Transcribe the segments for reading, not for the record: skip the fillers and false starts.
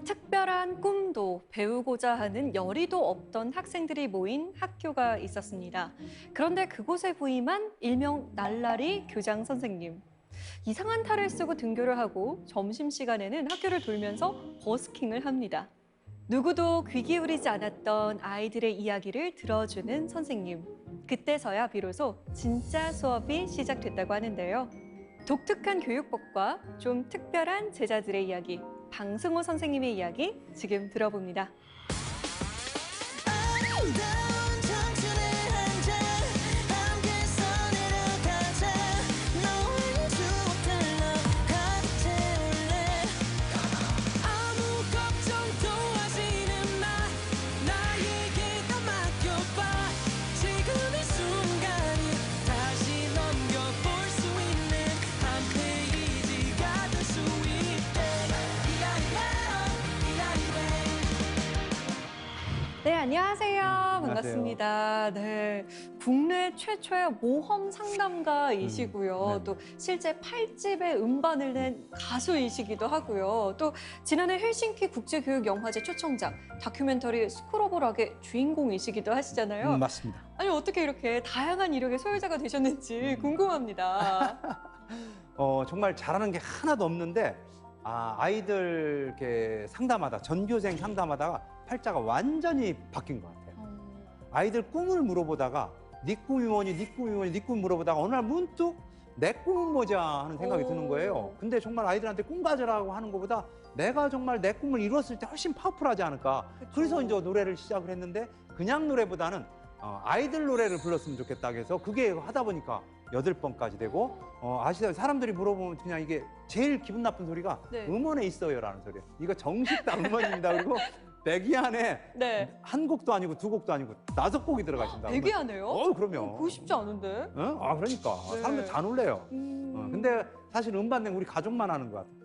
특별한 꿈도 배우고자 하는 열의도 없던 학생들이 모인 학교가 있었습니다. 그런데 그곳에 부임한 일명 날라리 교장 선생님. 이상한 탈을 쓰고 등교를 하고 점심시간에는 학교를 돌면서 버스킹을 합니다. 누구도 귀 기울이지 않았던 아이들의 이야기를 들어주는 선생님. 그때서야 비로소 진짜 수업이 시작됐다고 하는데요. 독특한 교육법과 좀 특별한 제자들의 이야기. 방승호 선생님의 이야기 지금 들어봅니다. 네, 안녕하세요. 반갑습니다. 네, 국내 최초의 모험 상담가이시고요. 또 실제 8집의 음반을 낸 가수이시기도 하고요. 또 지난해 헬싱키 국제교육영화제 초청작 다큐멘터리 스쿨 오브 락의 주인공이시기도 하시잖아요. 맞습니다. 아니, 어떻게 이렇게 다양한 이력의 소유자가 되셨는지 궁금합니다. 정말 잘하는 게 하나도 없는데 아이들 이렇게 상담하다, 전교생 상담하다가 팔자가 완전히 바뀐 것 같아요. 아이들 꿈을 물어보다가 네 꿈이 뭐니, 네 꿈이 뭐니, 네 꿈 물어보다가 어느 날 문득 내 꿈은 뭐지 하는 생각이 드는 거예요. 근데 정말 아이들한테 꿈 가져라고 하는 것보다 내가 정말 내 꿈을 이뤘을 때 훨씬 파워풀하지 않을까. 그래서 이제 노래를 시작을 했는데 그냥 노래보다는 아이들 노래를 불렀으면 좋겠다 해서 그게 하다 보니까 8번까지 되고 아시다시피 사람들이 물어보면 그냥 이게 제일 기분 나쁜 소리가 네. 음원에 있어요라는 소리예요. 이거 정식 음원입니다. 그리고 100위 안에 네. 한 곡도 아니고 두 곡도 아니고 5곡이 들어가 있습니다. 100위 안에요? 그럼요. 그거 쉽지 않은데? 그러니까 네. 사람들 다 놀래요. 근데 사실 음반 낸 우리 가족만 하는 것 같아요.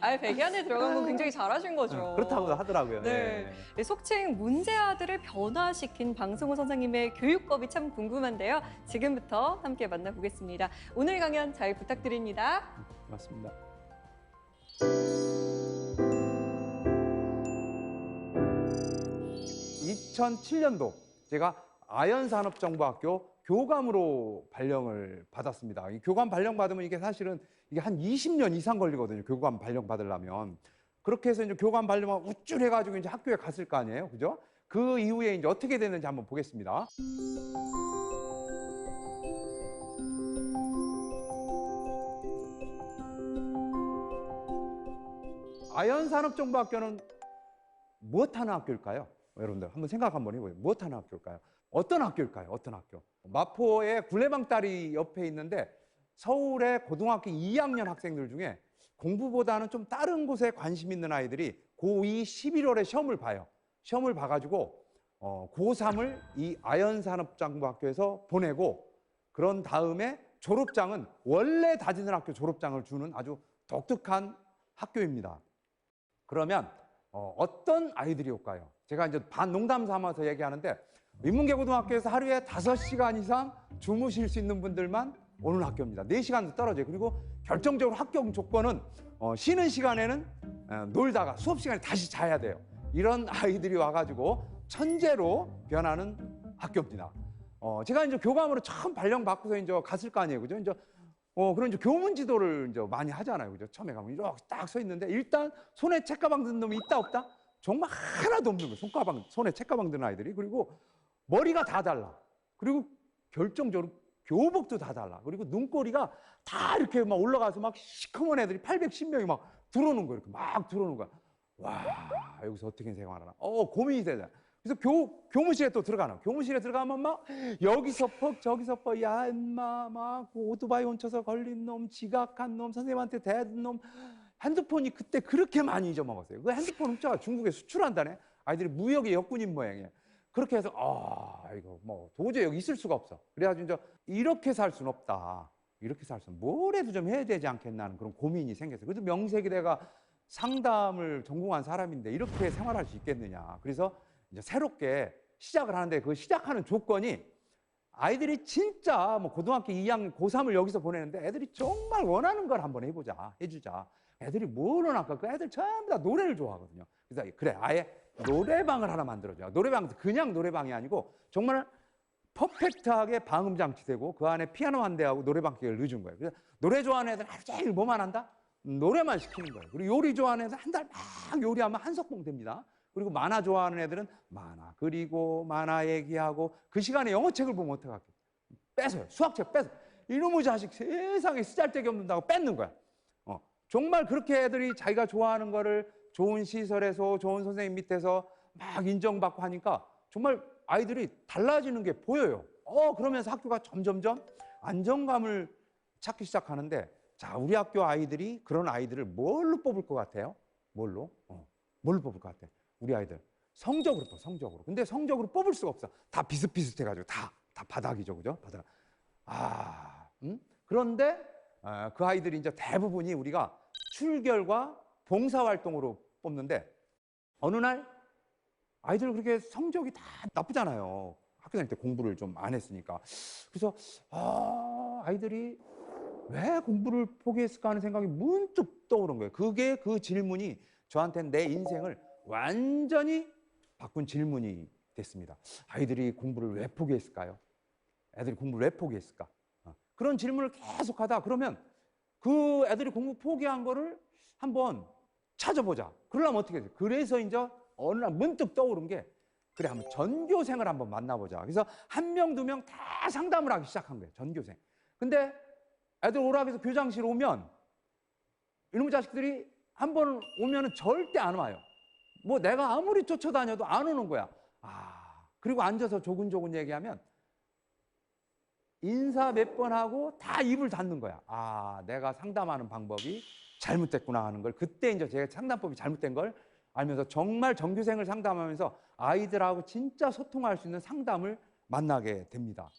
100위 안에 들어간 건 굉장히 잘하신 거죠. 그렇다고 하더라고요. 네. 네, 속칭 문제아들을 변화시킨 방승호 선생님의 교육법이 참 궁금한데요. 지금부터 함께 만나보겠습니다. 오늘 강연 잘 부탁드립니다. 맞습니다. 2007년도 제가 아연산업정보학교 교감으로 발령을 받았습니다. 이 교감 발령 받으면 이게 사실은 이게 한 20년 이상 걸리거든요. 교감 발령 받으려면. 그렇게 해서 이제 교감 발령만 우쭐해가지고 이제 학교에 갔을 거 아니에요. 그죠? 그 이후에 이제 어떻게 됐는지 한번 보겠습니다. 아연산업정보학교는 무엇하는 학교일까요? 여러분들 한번 생각 한번 해보세요. 무엇하는 학교일까요? 어떤 학교일까요? 어떤 학교? 마포의 굴레방다리 옆에 있는데 서울의 고등학교 2학년 학생들 중에 공부보다는 좀 다른 곳에 관심 있는 아이들이 고2 11월에 시험을 봐요. 시험을 봐가지고 고3을 이 아연산업정보학교에서 보내고 그런 다음에 졸업장은 원래 다니는 학교 졸업장을 주는 아주 독특한 학교입니다. 그러면 어떤 아이들이 올까요? 제가 이제 반농담 삼아서 얘기하는데 인문계고등학교에서 하루에 5시간 이상 주무실 수 있는 분들만 오는 학교입니다. 4시간도 떨어져요. 그리고 결정적으로 합격 조건은 쉬는 시간에는 놀다가 수업 시간에 다시 자야 돼요. 이런 아이들이 와가지고 천재로 변하는 학교입니다. 제가 이제 교감으로 처음 발령 받고서 이제 갔을 거 아니에요. 그죠? 이제 그런 이제 교문 지도를 이제 많이 하잖아요. 그죠? 처음에 가면 이렇게 딱 서 있는데 일단 손에 책가방 든 놈이 있다 없다? 정말 하나도 없는 거예요. 손에 책가방 든 아이들이. 그리고 머리가 다 달라. 그리고 결정적으로 교복도 다 달라. 그리고 눈꼬리가 다 이렇게 막 올라가서 막 시커먼 애들이 810명이 막 들어오는 거예요. 이렇게 막 들어오는 거야. 와, 여기서 어떻게 생활하나. 고민이 되잖아. 그래서 교무실에 또 들어가나. 교무실에 들어가면 막 여기서 퍽 저기서 퍽 야 인마 막 오토바이 훔쳐서 걸린 놈, 지각한 놈, 선생님한테 대든 놈. 핸드폰이 그때 그렇게 많이 잊어먹었어요. 그 핸드폰 훔쳐가 중국에 수출한다네. 아이들이 무역의 역군인 모양이에요. 그렇게 해서 이거 뭐 도저히 여기 있을 수가 없어. 그래가지고 이제 이렇게 살 수는 없다. 이렇게 살 수는 뭐라도 좀 해야 되지 않겠나 하는 그런 고민이 생겼어요. 그래도 명색이 내가 상담을 전공한 사람인데 이렇게 생활할 수 있겠느냐. 그래서 이제 새롭게 시작을 하는데 그 시작하는 조건이 아이들이 진짜 뭐 고등학교 2학년, 고3을 여기서 보내는데 애들이 정말 원하는 걸 한번 해주자. 애들이 뭐를 할까? 그 애들 전부 다 노래를 좋아하거든요. 그래서 그래, 아예 노래방을 하나 만들어줘. 노래방, 그냥 노래방이 아니고 정말 퍼펙트하게 방음 장치되고 그 안에 피아노 한 대하고 노래방 기계를 넣어준 거예요. 그래서 노래 좋아하는 애들 하루 종일 뭐만 한다? 노래만 시키는 거예요. 그리고 요리 좋아하는 애들 한 달 막 요리하면 한석봉 됩니다. 그리고 만화 좋아하는 애들은 만화 그리고 만화 얘기하고 그 시간에 영어책을 보면 어떡할게? 뺏어요. 수학책 뺏어. 이놈의 자식 세상에 쓰잘데기 없는다고 뺏는 거야. 정말 그렇게 애들이 자기가 좋아하는 거를 좋은 시설에서 좋은 선생님 밑에서 막 인정받고 하니까 정말 아이들이 달라지는 게 보여요. 그러면서 학교가 점점점 안정감을 찾기 시작하는데, 자, 우리 학교 아이들이 그런 아이들을 뭘로 뽑을 것 같아요? 뭘로? 뭘로 뽑을 것 같아? 우리 아이들 성적으로 뽑아, 성적으로. 근데 성적으로 뽑을 수가 없어. 다 비슷비슷해가지고 다 바닥이죠, 그죠? 바닥. 그런데 그 아이들이 이제 대부분이 우리가 출결과 봉사활동으로 뽑는데, 어느 날 아이들 그렇게 성적이 다 나쁘잖아요. 학교 다닐 때 공부를 좀 안 했으니까. 그래서 아이들이 왜 공부를 포기했을까 하는 생각이 문득 떠오른 거예요. 그게 그 질문이 저한테는 내 인생을 완전히 바꾼 질문이 됐습니다. 아이들이 공부를 왜 포기했을까요? 애들이 공부를 왜 포기했을까? 그런 질문을 계속하다 그러면 그 애들이 공부 포기한 거를 한번 찾아보자. 그러려면 어떻게 돼요? 그래서 이제 어느 날 문득 떠오른 게, 그래, 한번 전교생을 한번 만나보자. 그래서 한 명, 두 명 다 상담을 하기 시작한 거예요. 전교생. 근데 애들 오라고 해서 교장실 오면 이놈의 자식들이 한 번 오면은 절대 안 와요. 뭐 내가 아무리 쫓아다녀도 안 오는 거야. 그리고 앉아서 조근조근 얘기하면 인사 몇 번 하고 다 입을 닫는 거야. 내가 상담하는 방법이 잘못됐구나 하는 걸, 그때 이제 제가 상담법이 잘못된 걸 알면서 정말 전교생을 상담하면서 아이들하고 진짜 소통할 수 있는 상담을 만나게 됩니다.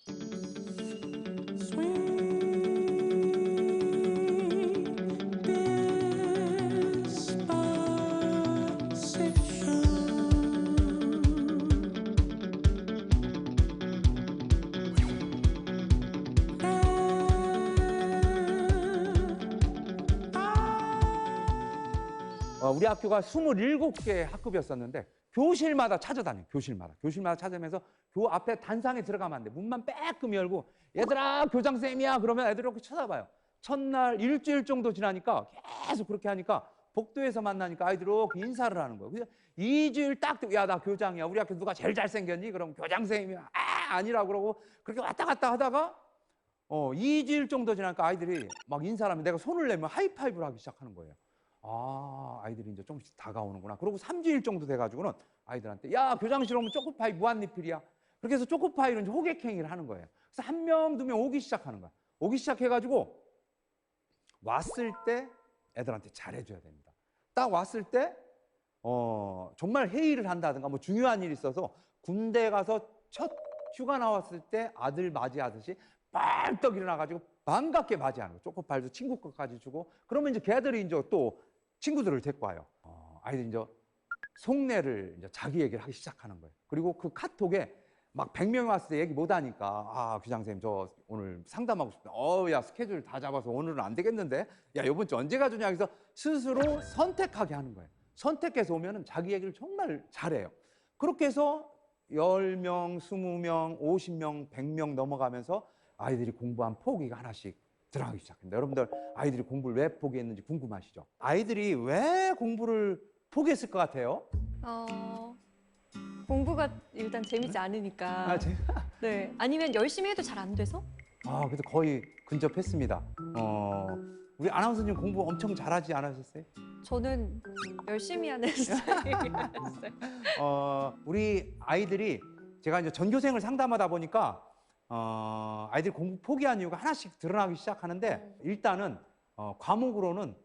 우리 학교가 27개 학급이었었는데 교실마다 찾아다녀요. 교실마다 찾아다니면서 교 앞에 단상에 들어가면 안 돼. 문만 빼끔 열고 얘들아 교장 선생님이야 그러면 애들이 이렇게 쳐다봐요. 첫날 일주일 정도 지나니까 계속 그렇게 하니까 복도에서 만나니까 아이들이 이렇게 인사를 하는 거예요. 그래서 2주일 딱 야, 나 교장이야. 우리 학교 누가 제일 잘생겼니? 그럼 교장 선생님이야. 아니라고 그러고 그렇게 왔다 갔다 하다가 2주일 정도 지나니까 아이들이 막 인사를 하면 내가 손을 내면 하이파이브를 하기 시작하는 거예요. 아이들이 이제 조금씩 다가오는구나. 그리고 3주일 정도 돼가지고는 아이들한테 야, 교장실 오면 초코파이 무한리필이야. 그렇게 해서 초코파이를 이제 호객행위를 하는 거예요. 그래서 한 명, 두 명 오기 시작하는 거야. 오기 시작해가지고 왔을 때 애들한테 잘해줘야 됩니다. 딱 왔을 때 정말 회의를 한다든가 뭐 중요한 일이 있어서 군대 가서 첫 휴가 나왔을 때 아들 맞이하듯이 빨떡 일어나가지고 반갑게 맞이하는 거. 초코파이도 친구 것까지 주고 그러면 이제 걔들이 이제 또 친구들을 데리고 와요. 아이들이 이제 속내를 이제 자기 얘기를 하기 시작하는 거예요. 그리고 그 카톡에 막 100명이 왔을 때 얘기 못 하니까 교장 선생님 저 오늘 상담하고 싶다. 야, 스케줄 다 잡아서 오늘은 안 되겠는데. 야, 이번 주 언제 가주냐. 그래서 스스로 선택하게 하는 거예요. 선택해서 오면은 자기 얘기를 정말 잘해요. 그렇게 해서 10명, 20명, 50명, 100명 넘어가면서 아이들이 공부한 포기가 하나씩 들어가기 시작합니다. 여러분들 아이들이 공부를 왜 포기했는지 궁금하시죠? 아이들이 왜 공부를 포기했을 것 같아요? 공부가 일단 재밌지 않으니까. 네. 아니면 열심히 해도 잘 안 돼서? 그래서 거의 근접했습니다. 우리 아나운서님 공부 엄청 잘하지 않으셨어요? 저는 열심히 하는 스타일이었어요. 우리 아이들이 제가 이제 전교생을 상담하다 보니까 아이들이 공부 포기한 이유가 하나씩 드러나기 시작하는데, 일단은 과목으로는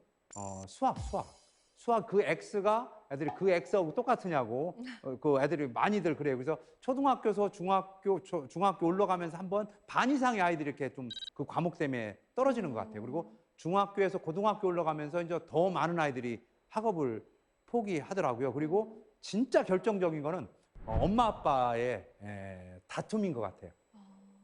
수학 그 X가 애들이 그 X하고 똑같으냐고 그 애들이 많이들 그래요. 그래서 초등학교에서 중학교 올라가면서 한번 반 이상의 아이들이 이렇게 좀 그 과목 때문에 떨어지는 것 같아요. 그리고 중학교에서 고등학교 올라가면서 이제 더 많은 아이들이 학업을 포기하더라고요. 그리고 진짜 결정적인 거는 엄마 아빠의 다툼인 것 같아요.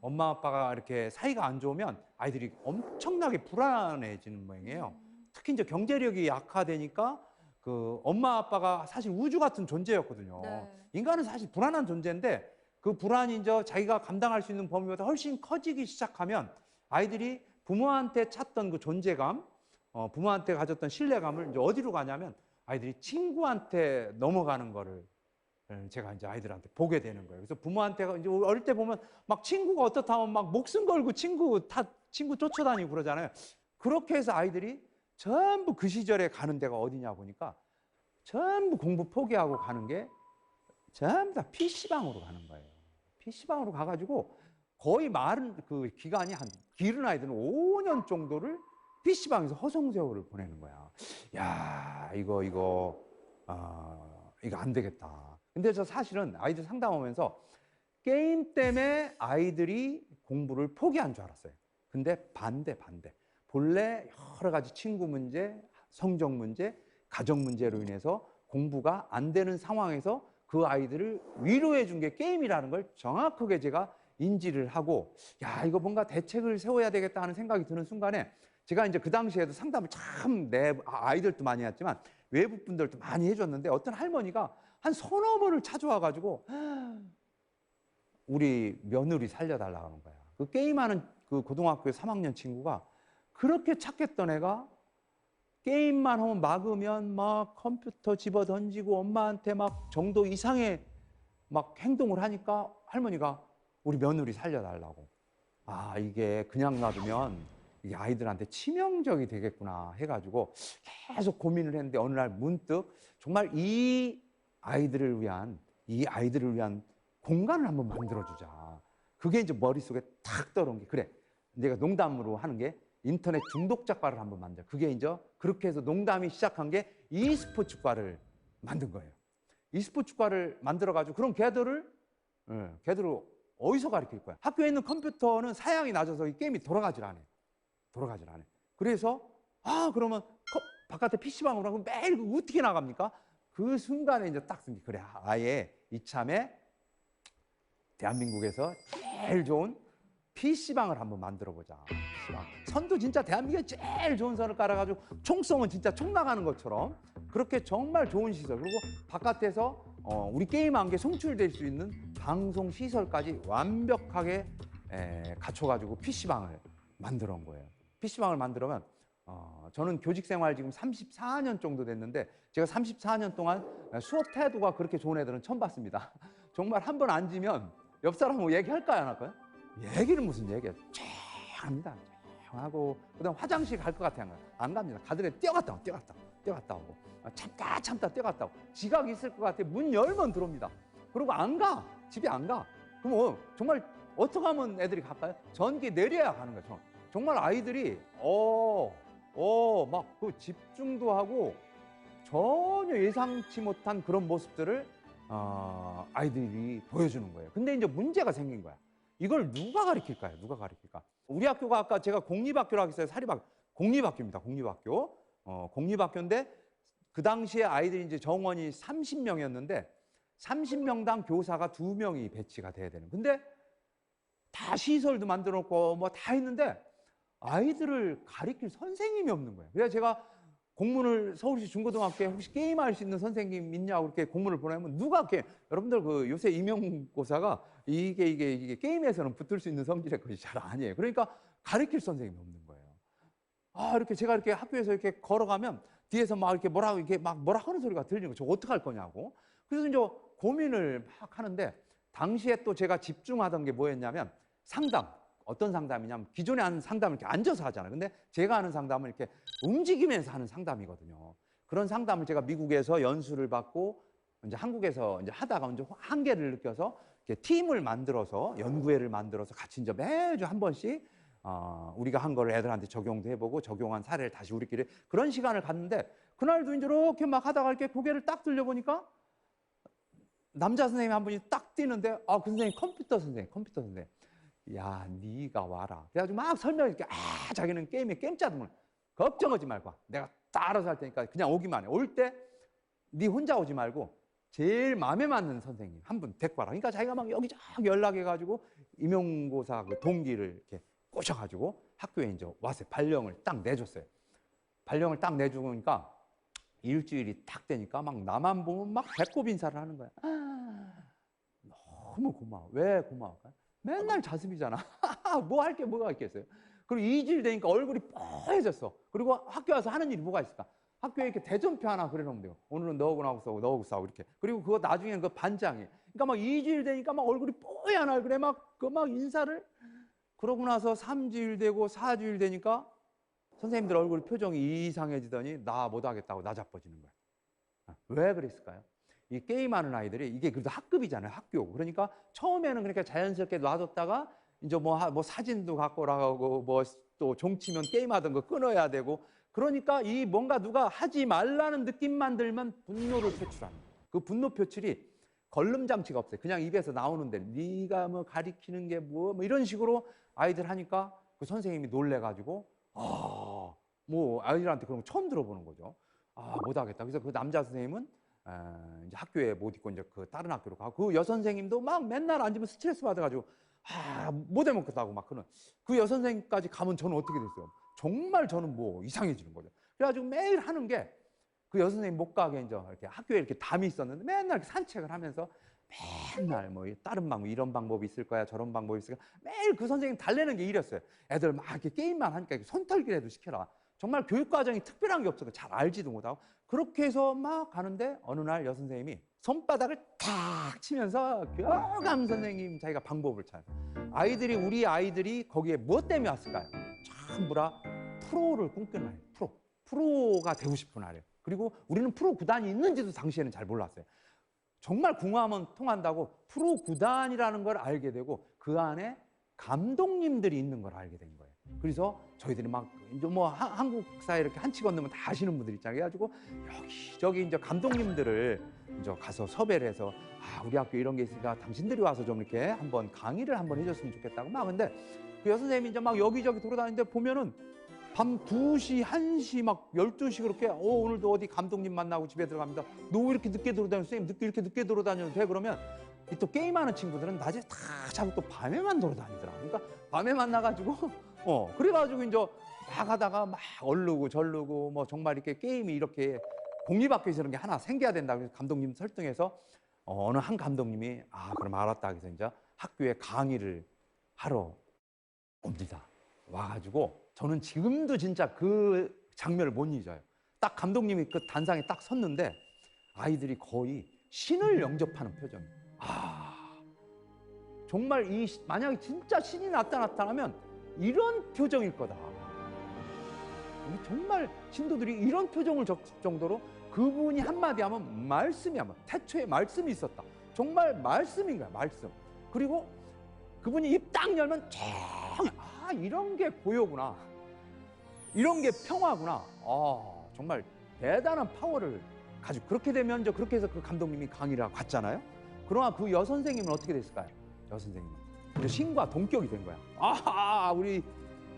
엄마 아빠가 이렇게 사이가 안 좋으면 아이들이 엄청나게 불안해지는 모양이에요. 특히 이제 경제력이 약화되니까 그 엄마 아빠가 사실 우주 같은 존재였거든요. 네. 인간은 사실 불안한 존재인데 그 불안이 이제 자기가 감당할 수 있는 범위보다 훨씬 커지기 시작하면 아이들이 부모한테 찾던 그 존재감, 부모한테 가졌던 신뢰감을 이제 어디로 가냐면 아이들이 친구한테 넘어가는 거를 제가 이제 아이들한테 보게 되는 거예요. 그래서 부모한테가 이제 어릴 때 보면 막 친구가 어떻다 하면 막 목숨 걸고 친구 쫓아다니고 그러잖아요. 그렇게 해서 아이들이 전부 그 시절에 가는 데가 어디냐 보니까 전부 공부 포기하고 가는 게 전부 다 PC방으로 가는 거예요. PC방으로 가가지고 거의 많은 그 기간이 길은 아이들은 5년 정도를 PC방에서 허송세월을 보내는 거야. 야, 이거 안 되겠다. 근데 저 사실은 아이들 상담하면서 게임 때문에 아이들이 공부를 포기한 줄 알았어요. 근데 반대. 본래 여러 가지 친구 문제, 성적 문제, 가정 문제로 인해서 공부가 안 되는 상황에서 그 아이들을 위로해 준 게 게임이라는 걸 정확하게 제가 인지를 하고, 야, 이거 뭔가 대책을 세워야 되겠다 하는 생각이 드는 순간에 제가 이제 그 당시에도 상담을 참 아이들도 많이 했지만 외부 분들도 많이 해줬는데 어떤 할머니가 한 서너 번을 찾아와 가지고 우리 며느리 살려달라고 하는 거야. 그 게임하는 그 고등학교 3학년 친구가 그렇게 착했던 애가 게임만 하면 막으면 막 컴퓨터 집어 던지고 엄마한테 막 정도 이상의 막 행동을 하니까 할머니가 우리 며느리 살려달라고. 아, 이게 그냥 놔두면 이게 아이들한테 치명적이 되겠구나 해가지고 계속 고민을 했는데 어느 날 문득 정말 이 아이들을 위한 공간을 한번 만들어주자. 그게 이제 머릿속에 탁 떠오른 게, 그래, 내가 농담으로 하는 게 인터넷 중독자과를 한번 만들어. 그게 이제 그렇게 해서 농담이 시작한 게 e스포츠과를 만든 거예요. e스포츠과를 만들어가지고 그럼 걔들을 어디서 가르칠 거야? 학교에 있는 컴퓨터는 사양이 낮아서 이 게임이 돌아가질 않아요. 그래서 그러면 바깥에 PC방으로 하고 매일 어떻게 나갑니까? 그 순간에 이제 딱 생기, 그래, 아예 이참에 대한민국에서 제일 좋은 PC방을 한번 만들어 보자. PC방. 선도 진짜 대한민국에 제일 좋은 선을 깔아가지고 총 쏘면 진짜 총 나가는 것처럼 그렇게 정말 좋은 시설, 그리고 바깥에서 우리 게임한 게 송출될 수 있는 방송 시설까지 완벽하게 갖춰가지고 PC방을 만들어 온 거예요. PC방을 만들면 저는 교직 생활 지금 34년 정도 됐는데 제가 34년 동안 수업 태도가 그렇게 좋은 애들은 처음 봤습니다. 정말 한 번 앉으면 옆 사람하고 얘기할까요, 안 할까요? 얘기는 무슨 얘기야? 조용합니다. 조용하고 그다음 화장실 갈 것 같아요. 안 갑니다. 가더니 뛰어갔다 오고 참다 뛰어갔다 오고 지각이 있을 것 같아. 문 열면 들어옵니다. 그리고 안 가. 집에 안 가. 그럼 정말 어떻게 하면 애들이 갈까요? 전기 내려야 가는 거죠. 정말 아이들이 막 그 집중도 하고 전혀 예상치 못한 그런 모습들을 아이들이 보여주는 거예요. 근데 이제 문제가 생긴 거야. 이걸 누가 가르칠까요? 우리 학교가 아까 제가 공립학교라고 했어요. 사립학교. 공립학교입니다. 공립학교인데 그 당시에 아이들이 이제 정원이 30명이었는데 30명당 교사가 2명이 배치가 돼야 되는. 근데 다 시설도 만들어 놓고 뭐 다 했는데 아이들을 가르칠 선생님이 없는 거예요. 그래서 제가 공문을 서울시 중고등학교에 혹시 게임할 수 있는 선생님 있냐고 그렇게 공문을 보내면 누가 여러분들 그 요새 임용고사가 이게 게임에서는 붙을 수 있는 성질의 것이 잘 아니에요. 그러니까 가르칠 선생님이 없는 거예요. 이렇게 제가 이렇게 학교에서 이렇게 걸어가면 뒤에서 막 이렇게 뭐라 하는 소리가 들리는 거예요. 저 어떡할 거냐고. 그래서 이제 고민을 막 하는데 당시에 또 제가 집중하던 게 뭐였냐면 상담. 어떤 상담이냐면 기존에 하는 상담을 이렇게 앉아서 하잖아요. 근데 제가 하는 상담은 이렇게 움직이면서 하는 상담이거든요. 그런 상담을 제가 미국에서 연수를 받고 이제 한국에서 이제 하다가 이제 한계를 느껴서 이렇게 팀을 만들어서 연구회를 만들어서 같이 이제 매주 한 번씩 우리가 한 거를 애들한테 적용도 해보고 적용한 사례를 다시 우리끼리 그런 시간을 갖는데 그날도 이제 이렇게 막 하다가 이렇게 고개를 딱 들려보니까 남자 선생님 한 분이 딱 뛰는데 그 선생님 컴퓨터 선생님. 야, 네가 와라. 그래가지고 막 설명해줄게. 자기는 게임 짜드문 걱정하지 말고 내가 다 알아서 할 테니까 그냥 오기만 해. 올 때 네 혼자 오지 말고 제일 마음에 맞는 선생님 한 분 데리고 와라. 그러니까 자기가 막 여기저기 연락해가지고 임용고사 그 동기를 이렇게 꼬셔가지고 학교에 이제 와서 발령을 딱 내줬어요. 발령을 딱 내주니까 일주일이 딱 되니까 막 나만 보면 막 배꼽 인사를 하는 거야. 너무 고마워. 왜 고마울까요? 맨날 자습이잖아. 뭐 할 게 뭐가 있겠어요? 그리고 2주일 되니까 얼굴이 뽀해졌어. 그리고 학교 와서 하는 일이 뭐가 있을까? 학교에 이렇게 대전표 하나 그려놓으면 돼요. 오늘은 너하고 싸우고 너하고 싸우고 이렇게. 그리고 그거 나중에는 그 반장이. 그러니까 막 2주일 되니까 막 얼굴이 뽀얀 얼굴에 막 인사를. 그러고 나서 3주일 되고 4주일 되니까 선생님들 얼굴 표정이 이상해지더니 나 못하겠다고 나 자빠지는 거야. 왜 그랬을까요? 이 게임하는 아이들이 이게 그래도 학급이잖아요. 학교. 그러니까 처음에는 그렇게 자연스럽게 놔뒀다가 이제 뭐 사진도 갖고 나가고 뭐 또 종치면 게임하던 거 끊어야 되고 그러니까 이 뭔가 누가 하지 말라는 느낌만 들면 분노를 표출하는 거예요. 그 분노 표출이 걸름 장치가 없어요. 그냥 입에서 나오는데 네가 뭐 가리키는 게 뭐 이런 식으로 아이들 하니까 그 선생님이 놀래가지고 뭐 아이들한테 그런 거 처음 들어보는 거죠. 못하겠다. 그래서 그 남자 선생님은 이제 학교에 못 있고 이제 그 다른 학교로 가고 그 여선생님도 막 맨날 앉으면 스트레스 받아가지고 못 해먹겠다고 막 그런 그 여선생님까지 가면 저는 어떻게 됐어요? 정말 저는 뭐 이상해지는 거죠. 그래가지고 매일 하는 게 그 여선생님 못 가게 이제 이렇게 학교에 이렇게 담이 있었는데 맨날 이렇게 산책을 하면서 맨날 뭐 다른 방법 이런 방법이 있을 거야 저런 방법이 있을 거야 매일 그 선생님 달래는 게 일이었어요. 애들 막 이렇게 게임만 하니까 손털기라도 시켜라. 정말 교육 과정이 특별한 게 없어서 잘 알지도 못하고 그렇게 해서 막 가는데 어느 날 여선생님이 손바닥을 탁 치면서 교감 선생님 자기가 방법을 찾아요. 우리 아이들이 거기에 무엇 때문에 왔을까요? 전부 다 프로를 꿈꾸는 아이예요. 프로가 되고 싶은 아이예요. 그리고 우리는 프로 구단이 있는지도 당시에는 잘 몰랐어요. 정말 궁합은 통한다고 프로 구단이라는 걸 알게 되고 그 안에 감독님들이 있는 걸 알게 된 거예요. 그래서 저희들이 막 이제 뭐 한국사에 이렇게 한치 건너면 다 아시는 분들 있잖아요. 그래가지고 여기저기 이제 감독님들을 이제 가서 섭외를 해서 우리 학교 이런 게 있으니까 당신들이 와서 좀 이렇게 한번 강의를 한번 해줬으면 좋겠다고 막 근데 그 여선생님이 이제 막 여기저기 돌아다니는데 보면은 밤 2시, 1시 막 12시 그렇게 오늘도 어디 감독님 만나고 집에 들어갑니다. 너 왜 이렇게 늦게 돌아다녀? 선생님 이렇게 늦게 돌아다녀도 돼? 그러면 또 게임하는 친구들은 낮에 다 자고 또 밤에만 돌아다니더라. 그러니까 밤에 만나가지고 그래가지고 이제 막 하다가 막 얼르고 절르고 뭐 정말 이렇게 게임이 이렇게 공립학교에서 이런 게 하나 생겨야 된다. 그래서 감독님 설득해서 어느 한 감독님이 그럼 알았다. 그래서 이제 학교에 강의를 하러 옵니다. 와가지고 저는 지금도 진짜 그 장면을 못 잊어요. 딱 감독님이 그 단상에 딱 섰는데 아이들이 거의 신을 영접하는 표정이에요. 정말 만약에 진짜 신이 나타나면 이런 표정일 거다. 정말 신도들이 이런 표정을 적을 정도로 그분이 한마디 하면 말씀이 태초에 말씀이 있었다. 정말 말씀인 거야, 말씀. 그리고 그분이 입 딱 열면 이런 게 고요구나. 이런 게 평화구나. 정말 대단한 파워를 가지고 그렇게 되면 그렇게 해서 그 감독님이 강의를 갔잖아요. 그러나 그 여선생님은 어떻게 됐을까요? 여선생님은 이제 신과 동격이 된 거야. 우리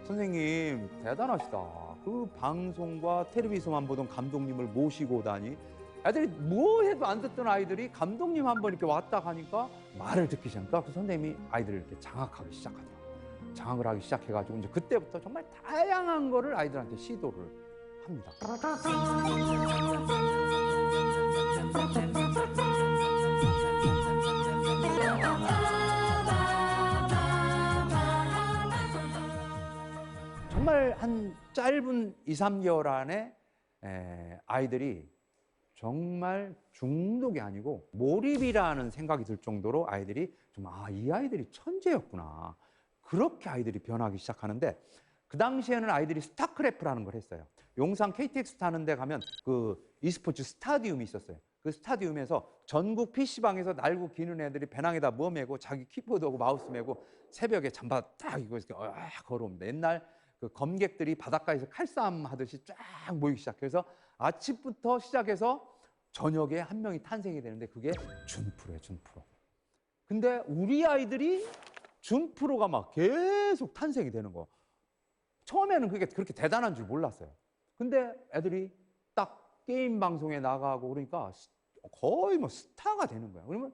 선생님 대단하시다. 그 방송과 텔레비전만 보던 감독님을 모시고 오다니 애들이 뭐 해도 안 듣던 아이들이 감독님 한번 이렇게 왔다 가니까 말을 듣기 시작하니까 그 선생님이 아이들을 이렇게 장악하기 시작하더라고요. 장악을 하기 시작해가지고 이제 그때부터 정말 다양한 거를 아이들한테 시도를 합니다. 정말 한 짧은 2, 3개월 안에 아이들이 정말 중독이 아니고 몰입이라는 생각이 들 정도로 아이들이 이 아이들이 천재였구나. 그렇게 아이들이 변하기 시작하는데 그 당시에는 아이들이 스타크래프트라는 걸 했어요. 용산 KTX 타는 데 가면 그 e스포츠 스타디움이 있었어요. 그 스타디움에서 전국 PC방에서 날고 기는 애들이 배낭에다 뭐 메고 자기 키보드하고 마우스 메고 새벽에 잠바 딱 입고 이렇게 걸어옵니다. 옛날 그 검객들이 바닷가에서 칼싸움 하듯이 쫙 모이기 시작해서 아침부터 시작해서 저녁에 한 명이 탄생이 되는데 그게 준프로예요, 준프로. 근데 우리 아이들이 준프로가 막 계속 탄생이 되는 거. 처음에는 그게 그렇게 대단한 줄 몰랐어요. 근데 애들이 딱 게임 방송에 나가고 그러니까 거의 뭐 스타가 되는 거야. 그러면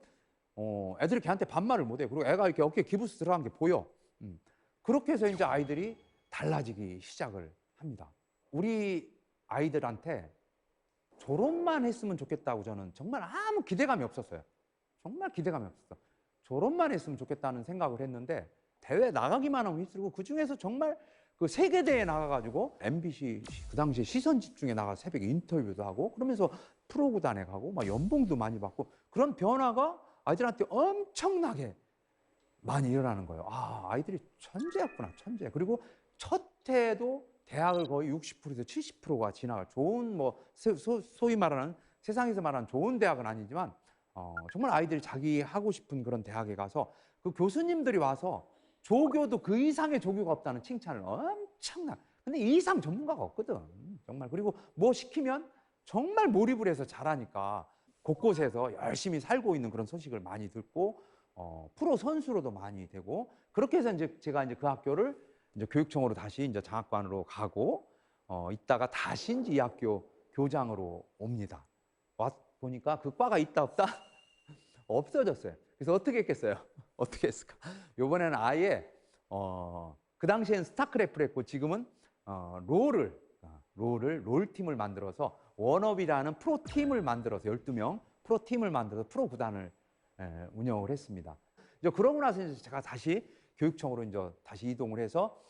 애들이 걔한테 반말을 못 해요. 그리고 애가 이렇게 어깨에 기부스 들어간 게 보여. 그렇게 해서 이제 아이들이 달라지기 시작을 합니다. 우리 아이들한테 졸업만 했으면 좋겠다고 저는 정말 아무 기대감이 없었어요. 정말 기대감이 없었어. 졸업만 했으면 좋겠다는 생각을 했는데 대회 나가기만 하면 휩쓸고 그중에서 정말 그 세계대회에 나가가지고 MBC 그 당시에 시선 집중에 나가서 새벽에 인터뷰도 하고 그러면서 프로구단에 가고 막 연봉도 많이 받고 그런 변화가 아이들한테 엄청나게 많이 일어나는 거예요. 아, 아이들이 천재였구나, 천재. 그리고 첫 해도 대학을 거의 60%에서 70%가 진학을 좋은 뭐 소위 말하는 세상에서 말하는 좋은 대학은 아니지만 정말 아이들이 자기 하고 싶은 그런 대학에 가서 그 교수님들이 와서 조교도 그 이상의 조교가 없다는 칭찬을 엄청나. 근데 이 이상 전문가가 없거든. 정말. 그리고 뭐 시키면 정말 몰입을 해서 잘하니까 곳곳에서 열심히 살고 있는 그런 소식을 많이 듣고 프로 선수로도 많이 되고 그렇게 해서 이제 제가 이제 그 학교를 이제 교육청으로 다시 이제 장학관으로 가고 있다가 다시 이제 이 학교 교장으로 옵니다. 와 보니까 그 과가 있다 없다 없어졌어요. 그래서 어떻게 했겠어요? 어떻게 했을까? 이번에는 아예 그 당시엔 스타크래프트를 했고 지금은 롤팀을 만들어서 원업이라는 프로팀을 만들어서 12명 프로팀을 만들어서 프로 구단을 운영을 했습니다. 이제 그러고 나서 이제 제가 다시 교육청으로 이제 다시 이동을 해서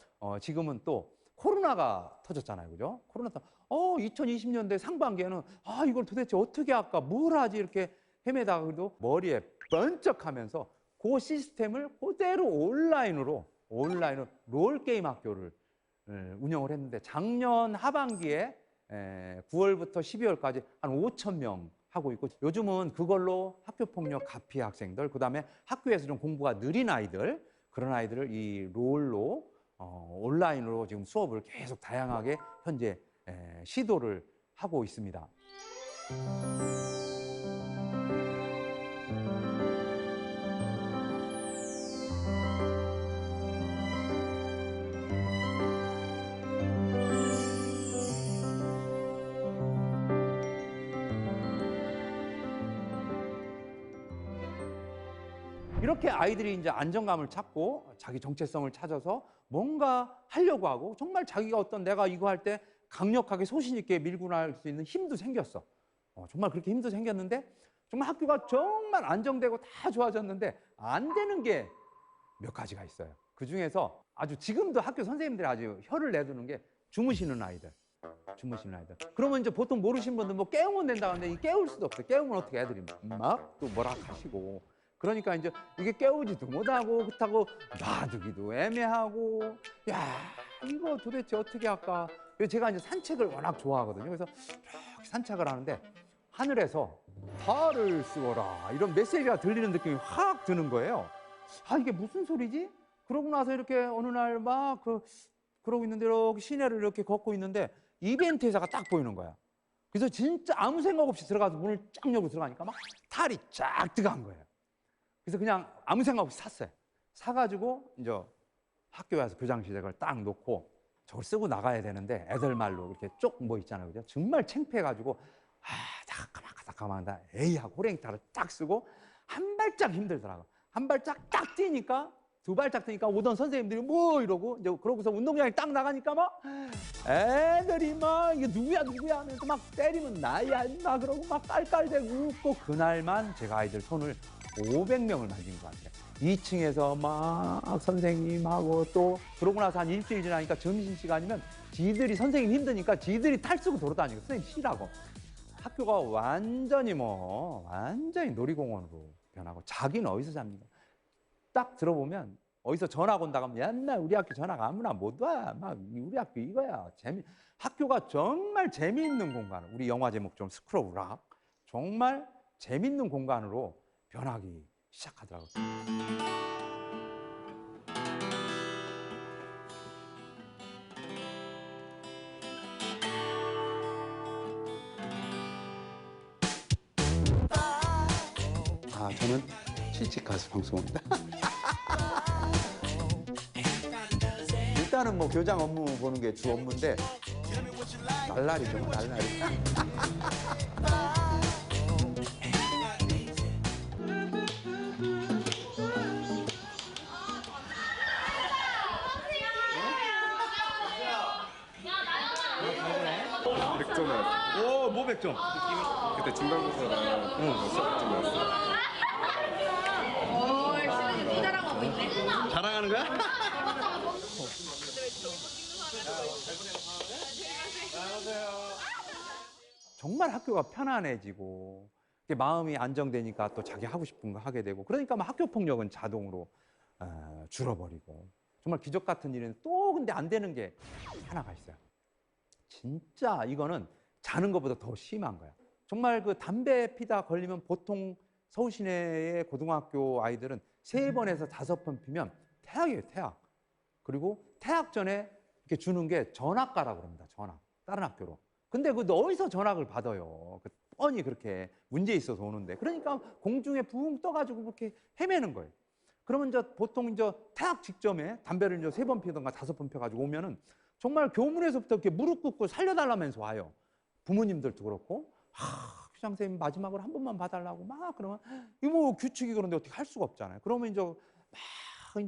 지금은 또 코로나가 터졌잖아요. 그죠? 코로나 2020년대 상반기에는 이걸 도대체 어떻게 할까? 뭘 하지? 이렇게 헤매다가 그래도 머리에 번쩍하면서 그 시스템을 그대로 온라인으로 롤게임 학교를 운영을 했는데 작년 하반기에 9월부터 12월까지 한 5,000명 하고 있고 요즘은 그걸로 학교폭력 가피 학생들 그다음에 학교에서 좀 공부가 느린 아이들 그런 아이들을 이 롤로 온라인으로 지금 수업을 계속 다양하게 현재 시도를 하고 있습니다. 이렇게 아이들이 이제 안정감을 찾고 자기 정체성을 찾아서 뭔가 하려고 하고 정말 자기가 어떤 내가 이거 할 때 강력하게 소신 있게 밀고 나갈 수 있는 힘도 생겼어. 정말 그렇게 힘도 생겼는데 정말 학교가 정말 안정되고 다 좋아졌는데 안 되는 게 몇 가지가 있어요. 그중에서 아주 지금도 학교 선생님들이 아주 혀를 내두는 게 주무시는 아이들. 그러면 이제 보통 모르시는 분들 뭐 깨우면 된다고 하는데 깨울 수도 없어요. 깨우면 어떻게 애들이 막 또 뭐라 하시고 그러니까 이제 이게 깨우지도 못하고 그렇다고 놔두기도 애매하고 야 이거 도대체 어떻게 할까? 제가 이제 산책을 워낙 좋아하거든요. 그래서 이렇게 산책을 하는데 하늘에서 달을 쏘아라 이런 메시지가 들리는 느낌이 확 드는 거예요. 이게 무슨 소리지? 그러고 나서 이렇게 어느 날 막 그러고 있는데 이렇게 시내를 이렇게 걷고 있는데 이벤트 회사가 딱 보이는 거야. 그래서 진짜 아무 생각 없이 들어가서 문을 쫙 열고 들어가니까 막 달이 쫙 들어간 거예요. 그래서 그냥 아무 생각 없이 샀어요. 사가지고 이제 학교에 와서 교장실에 그걸 딱 놓고 저걸 쓰고 나가야 되는데 애들 말로 이렇게 쪽 뭐 있잖아요. 그죠? 정말 창피해가지고 잠깐만 에이 하고 호랭이탈을 딱 쓰고 한 발짝 힘들더라고. 한 발짝 딱 뛰니까 두 발짝 뛰니까 오던 선생님들이 뭐 이러고 이제 그러고서 운동장에 딱 나가니까 막 애들이 막 이게 누구야 하면서 막 때리면 나야 임마 그러고 막 깔깔대고 웃고 그날만 제가 아이들 손을 500명을 만진 것 같아요. 2층에서 막 선생님하고 또 그러고 나서 한 일주일 지나니까 점심시간이면 지들이 선생님 힘드니까 지들이 탈 쓰고 돌아다니고 선생님 쉬라고. 학교가 완전히 놀이공원으로 변하고 자기는 어디서 잡니까? 딱 들어보면 어디서 전화가 온다고 하면 옛날 우리 학교 전화가 아무나 못 와. 막 우리 학교 이거야. 학교가 정말 재미있는 공간. 우리 영화 제목처럼 스쿨 오브 락. 정말 재미있는 공간으로 변하기 시작하더라고요. 저는 실직 가수 방송입니다. 일단은 뭐 교장 업무 보는 게 주 업무인데 날라리죠, 날라리. 500점. 그때 중간고사랑 수학 좀 나왔어. 자랑하는 거야? 정말 학교가 편안해지고 이게 마음이 안정되니까 또 자기 하고 싶은 거 하게 되고 그러니까 막 학교 폭력은 자동으로 줄어버리고 정말 기적 같은 일은 또 근데 안 되는 게 하나가 있어요. 진짜 이거는 자는 것보다 더 심한 거야. 정말 그 담배 피다 걸리면 보통 서울 시내의 고등학교 아이들은 3번에서 5번 피면 퇴학이에요, 퇴학. 그리고 퇴학 전에 이렇게 주는 게 전학가라고 합니다, 전학. 다른 학교로. 근데 그 어디서 전학을 받아요? 뻔히 그렇게 문제 있어서 오는데. 그러니까 공중에 붕 떠가지고 그렇게 헤매는 거예요. 그러면 이제 보통 이제 퇴학 직전에 담배를 이제 3번 피던가 5번 펴가지고 오면은 정말 교문에서부터 이렇게 무릎 꿇고 살려달라면서 와요. 부모님들도 그렇고. 교장 선생님 마지막으로 한 번만 봐달라고 막 그러면 이거 뭐 규칙이 그런데 어떻게 할 수가 없잖아요. 그러면 이제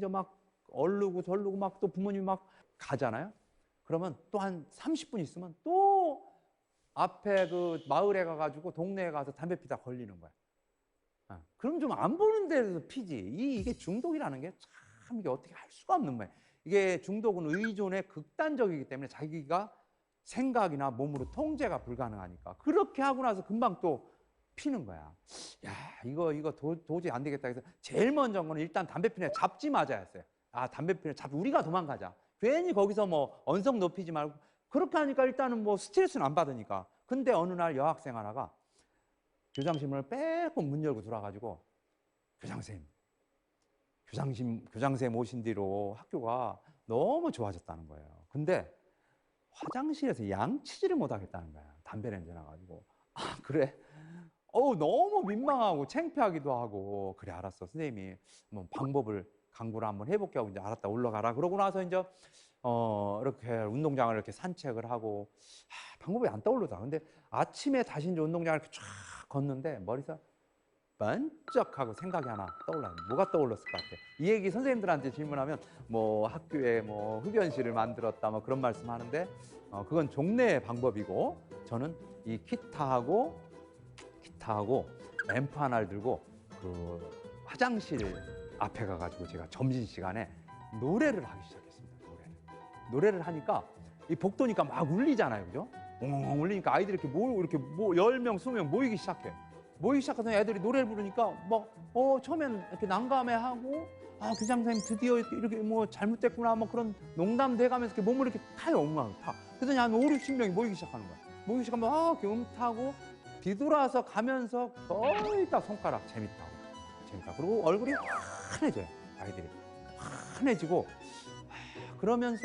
막 얼르고 절르고 막 또 부모님 막 가잖아요. 그러면 또 한 30분 있으면 또 앞에 그 마을에 가가지고 동네에 가서 담배 피다 걸리는 거야. 그럼 좀 안 보는 데서 피지. 이게 중독이라는 게 참 이게 어떻게 할 수가 없는 거예요. 이게 중독은 의존에 극단적이기 때문에 자기가 생각이나 몸으로 통제가 불가능하니까 그렇게 하고 나서 금방 또 피는 거야. 야, 이거 도저히 안 되겠다 해서 제일 먼저 한 거는 일단 담배 피는 애 잡지 마자 했어요. 담배 피는 애 잡 우리가 도망가자. 괜히 거기서 뭐 언성 높이지 말고 그렇게 하니까 일단은 뭐 스트레스는 안 받으니까. 근데 어느 날 여학생 하나가 교장실문을 빼고 문 열고 들어와가지고 교장쌤 오신 뒤로 학교가 너무 좋아졌다는 거예요. 근데 화장실에서 양치질을 못 하겠다는 거야. 담배 냄새 나가지고. 그래? 너무 민망하고 창피하기도 하고. 그래, 알았어. 선생님이 뭐 방법을 강구를 한번 해볼게 하고 이제 알았다, 올라가라. 그러고 나서 이제 이렇게 운동장을 이렇게 산책을 하고 방법이 안 떠오르다. 근데 아침에 다시 이제 운동장을 이렇게 쫙 걷는데 머리서 번쩍하고 생각이 하나 떠올라요. 뭐가 떠올랐을 것 같아? 이 얘기 선생님들한테 질문하면 뭐 학교에 뭐 흡연실을 만들었다 뭐 그런 말씀하는데 그건 종래의 방법이고 저는 이 기타하고 앰프 하나를 들고 그 화장실 앞에 가가지고 제가 점심시간에 노래를 하기 시작했습니다. 노래를 하니까 이 복도니까 막 울리잖아요, 그죠? 엉엉 울리니까 아이들이 이렇게 10명, 20명 모이기 시작해. 모이기 시작해서 애들이 노래를 부르니까 처음엔 이렇게 난감해하고 교장 선생님 드디어 이렇게 뭐 잘못됐구나 뭐 그런 농담도 해가면서 이렇게 몸을 이렇게 타요, 엉망 타. 그래서 한 5, 60명이 모이기 시작하는 거야. 모이기 시작하면 이렇게 타고 뒤돌아서 가면서 거의 다 손가락 재밌다. 그리고 얼굴이 환해져요, 아이들이. 환해지고 그러면서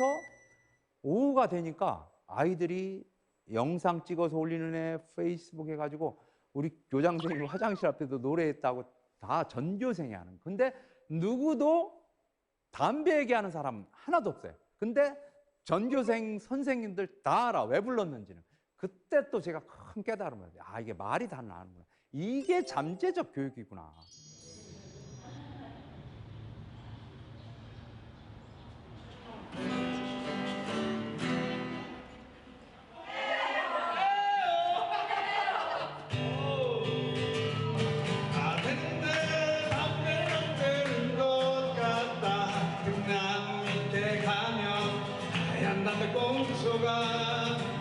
오후가 되니까 아이들이 영상 찍어서 올리는 애 페이스북 해가지고 우리 교장 선생님 화장실 앞에서 노래했다고 다 전교생이 하는. 근데 누구도 담배 얘기하는 사람 하나도 없어요. 근데 전교생 선생님들 다 알아, 왜 불렀는지는. 그때 또 제가 큰 깨달음을 했어요. 이게 말이 다 나는구나. 이게 잠재적 교육이구나.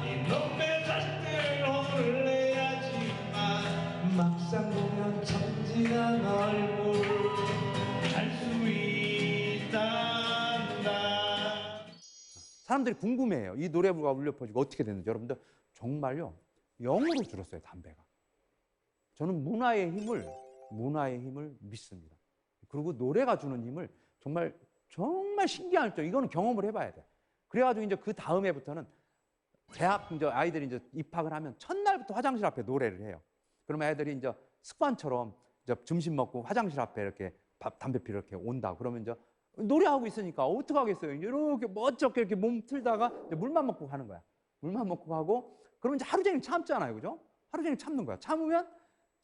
이놈의 자식들 혼내야지만 막상 보면 천진한 얼굴 알 수 있단다. 사람들이 궁금해해요. 이 노래가 울려 퍼지고 어떻게 됐는지. 여러분들 정말요 0으로 줄었어요, 담배가. 저는 문화의 힘을 믿습니다. 그리고 노래가 주는 힘을 정말 신기한 죠. 이거는 경험을 해봐야 돼. 그래가지고 이제 그 다음 해부터는 대학 이제 아이들이 이제 입학을 하면 첫날부터 화장실 앞에 노래를 해요. 그러면 애들이 이제 습관처럼 이제 점심 먹고 화장실 앞에 이렇게 담배 피러 이렇게 온다. 그러면 이제 노래하고 있으니까 어떡하겠어요. 이렇게 멋쩍게 이렇게 몸 틀다가 이제 물만 먹고 가는 거야. 물만 먹고 가고 그러면 이제 하루 종일 참잖아요, 그죠? 하루 종일 참는 거야. 참으면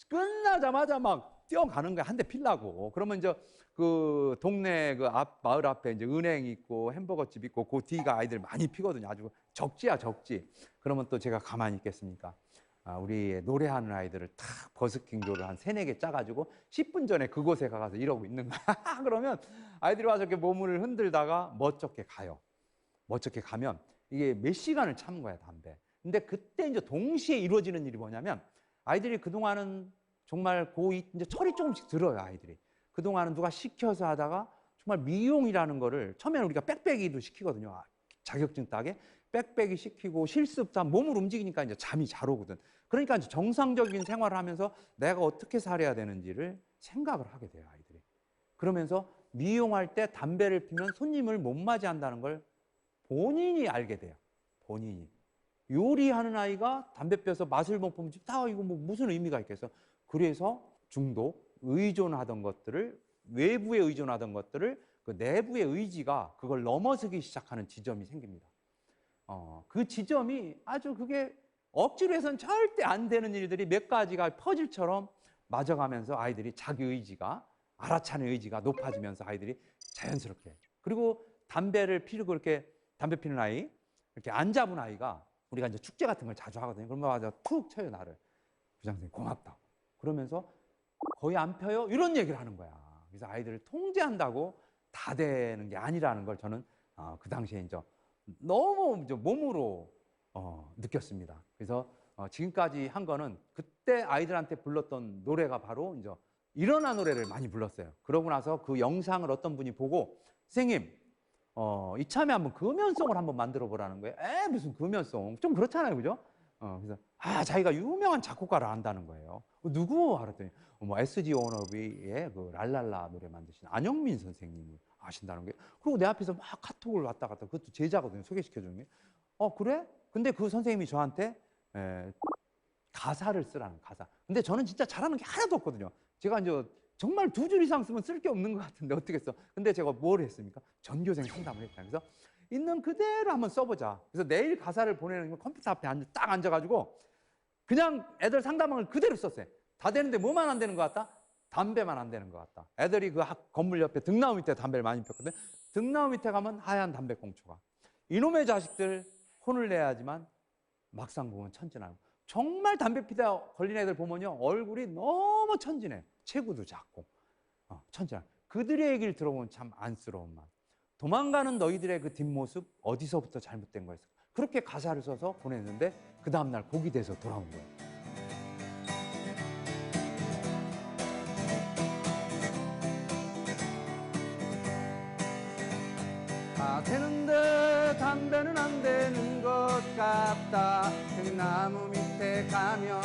끝나자마자 막 뛰어가는 거야. 한 대 피려고. 그러면 이제 그 동네 그 마을 앞에 이제 은행 있고 햄버거 집 있고 그 뒤가 아이들 많이 피거든요. 아주 적지야, 적지. 그러면 또 제가 가만히 있겠습니까? 우리 노래하는 아이들을 탁 버스킹조를 한 3-4개 짜가지고 10분 전에 그곳에 가서 이러고 있는 거야. 그러면 아이들이 와서 이렇게 몸을 흔들다가 멋쩍게 가요. 멋쩍게 가면 이게 몇 시간을 참은 거야, 담배. 근데 그때 이제 동시에 이루어지는 일이 뭐냐면 아이들이 그동안은 정말 고2 이제 철이 조금씩 들어요, 아이들이. 그동안은 누가 시켜서 하다가 정말 미용이라는 거를 처음에는 우리가 빽빽이도 시키거든요. 자격증 따게. 빽빽이 시키고 실습 다 몸을 움직이니까 이제 잠이 잘 오거든. 그러니까 이제 정상적인 생활을 하면서 내가 어떻게 살아야 되는지를 생각을 하게 돼요, 아이들이. 그러면서 미용할 때 담배를 피면 손님을 못 맞이한다는 걸 본인이 알게 돼요. 본인이. 요리하는 아이가 담배 펴서 맛을 못 보면 다 이거 뭐 무슨 의미가 있겠어. 그래서 중독, 의존하던 것들을 외부에 의존하던 것들을 그 내부의 의지가 그걸 넘어서기 시작하는 지점이 생깁니다. 그 지점이 아주 그게 억지로 해서는 절대 안 되는 일들이 몇 가지가 퍼즐처럼 맞아가면서 아이들이 자기 의지가 알아차는 의지가 높아지면서 아이들이 자연스럽게 그리고 담배를 피우고 이렇게 담배 피는 아이 이렇게 안 잡은 아이가 우리가 이제 축제 같은 걸 자주 하거든요. 그러면 맞아 툭 쳐요 나를. 부장선생님 고맙다. 그러면서 거의 안 펴요? 이런 얘기를 하는 거야. 그래서 아이들을 통제한다고 다 되는 게 아니라는 걸 저는 그 당시에 이제 너무 이제 몸으로 느꼈습니다. 그래서 지금까지 한 거는 그때 아이들한테 불렀던 노래가 바로 이제 일어나 노래를 많이 불렀어요. 그러고 나서 그 영상을 어떤 분이 보고 선생님 이참에 한번 금연송을 한번 만들어 보라는 거예요. 무슨 금연송 좀 그렇잖아요, 그죠? 그래서 자기가 유명한 작곡가를 안다는 거예요. 누구? 알았더니 뭐 SG 워너비의 그 랄랄라 노래 만드신 안영민 선생님을 아신다는 거예요. 그리고 내 앞에서 막 카톡을 왔다 갔다 그것도 제자거든요. 소개시켜 주는 게. 그래? 근데 그 선생님이 저한테 가사를 쓰라는 가사. 근데 저는 진짜 잘하는 게 하나도 없거든요. 제가 이제 정말 2줄 이상 쓰면 쓸 게 없는 것 같은데 어떻게 써? 근데 제가 뭘 했습니까? 전교생 상담을 했다. 그래서 있는 그대로 한번 써보자. 그래서 내일 가사를 보내는 건 컴퓨터 앞에 딱 앉아가지고 그냥 애들 상담을 그대로 썼어요. 다 되는데 뭐만 안 되는 것 같다? 담배만 안 되는 것 같다. 애들이 그 건물 옆에 등나무 밑에 담배를 많이 폈거든. 등나무 밑에 가면 하얀 담배꽁초가. 이놈의 자식들 혼을 내야지만 막상 보면 천진하고. 정말 담배 피다 걸린 애들 보면요 얼굴이 너무 천진해요. 체구도 작고 천진하고. 그들의 얘기를 들어보면 참 안쓰러운 마음. 도망가는 너희들의 그 뒷모습 어디서부터 잘못된 거였어? 그렇게 가사를 써서 보냈는데 그 다음날 곡이 돼서 돌아온 거예요. 다 되는데 담배는 안 되는 것 같다. 등나무 밑에 가면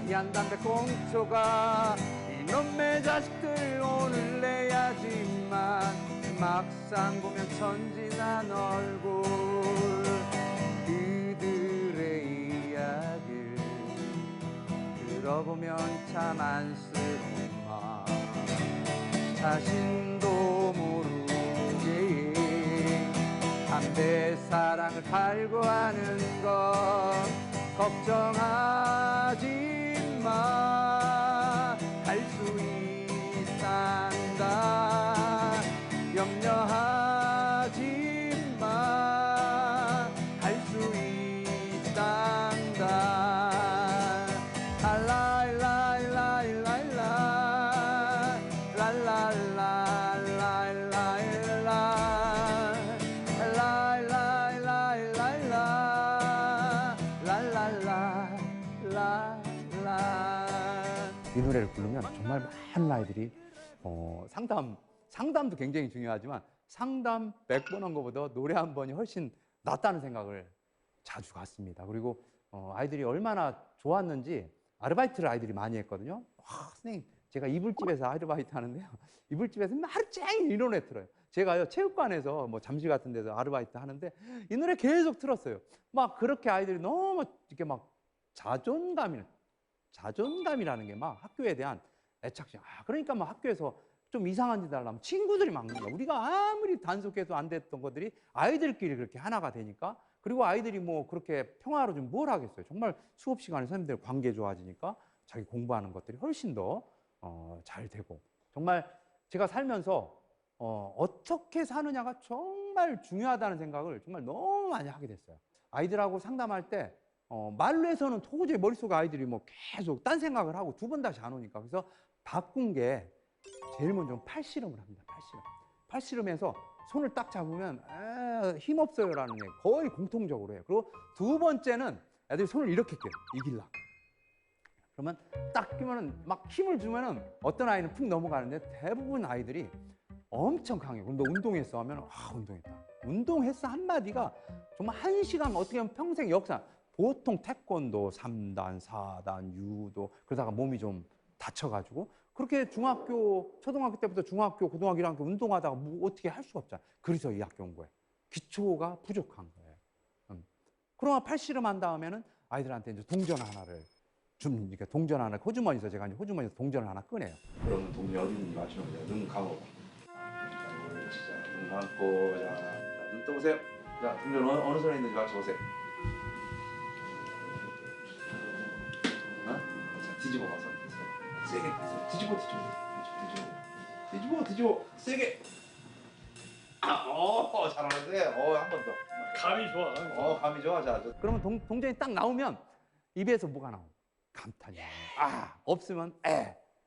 하얀 담배 꽁초가 이놈의 자식들 오늘 내야지만 막상 보면 천진한 얼굴 그들의 이야기를 들어보면 참 안쓰러운 마음 자신도 모르게 담배 사랑을 갈구하는 건 걱정하지 마 할 수 있단다 염려하지 마 할 수 있단다 랄라일라일라일라일라 랄랄라랄라일라일라 이 노래를 부르면 정말 많은 아이들이 상담도 굉장히 중요하지만 상담 100번 한 것보다 노래 한 번이 훨씬 낫다는 생각을 자주 갖습니다. 그리고 아이들이 얼마나 좋았는지 아르바이트를 아이들이 많이 했거든요. 선생님 제가 이불집에서 아르바이트 하는데요. 이불집에서 하루 종일 이 노래 틀어요. 제가요 체육관에서 뭐 잠실 같은 데서 아르바이트 하는데 이 노래 계속 틀었어요. 막 그렇게 아이들이 너무 이렇게 막 자존감이라는 게 막 학교에 대한 애착심. 그러니까 막 학교에서 좀 이상한 짓 하려면 친구들이 막는 거야. 우리가 아무리 단속해도 안 됐던 것들이 아이들끼리 그렇게 하나가 되니까 그리고 아이들이 뭐 그렇게 평화로 좀 뭘 하겠어요. 정말 수업 시간에 선생님들 관계 좋아지니까 자기 공부하는 것들이 훨씬 더 잘 되고 정말 제가 살면서 어떻게 사느냐가 정말 중요하다는 생각을 정말 너무 많이 하게 됐어요. 아이들하고 상담할 때 말로 해서는 도저히 머릿속에 아이들이 뭐 계속 딴 생각을 하고 두 번 다시 안 오니까. 그래서 바꾼 게 제일 먼저 팔씨름을 합니다. 팔씨름. 팔씨름해서 손을 딱 잡으면 힘없어요라는 얘기 거의 공통적으로 해요. 그리고 두 번째는 애들이 손을 이렇게 껴요. 이길라. 그러면 딱 끼면은 막 힘을 주면은 어떤 아이는 푹 넘어가는데 대부분 아이들이 엄청 강해요. 그럼 너 운동했어 하면 운동했다. 운동했어 한마디가 정말 1시간 어떻게 보면 평생 역사. 보통 태권도 3단, 4단, 유도 그러다가 몸이 좀 다쳐가지고 그렇게 중학교, 초등학교 때부터 중학교, 고등학교, 1학년 운동하다가 뭐 어떻게 할 수가 없잖아. 그래서 이 학교 온 거예요. 기초가 부족한 거예요. 그러나 팔씨름 한 다음에는 아이들한테 이제 동전 하나를 줍니까? 동전 하나, 호주머니에서 제가 이제 호주머니에서 동전을 하나 꺼내요. 그러면 동전이 어디 있는지 맞추면 돼요. 눈 감아봐. 자, 눈 감고, 자, 눈 떠보세요. 자, 동전 어느 손에 있는지 맞춰보세요. 자, 뒤집어 봐서. 세게 뒤집어 세게. 잘하는데 한 번 더. 감이 좋아. 감이 좋아. 자, 그러면 동전이 딱 나오면 입에서 뭐가 나와? 감탄이 나와. 없으면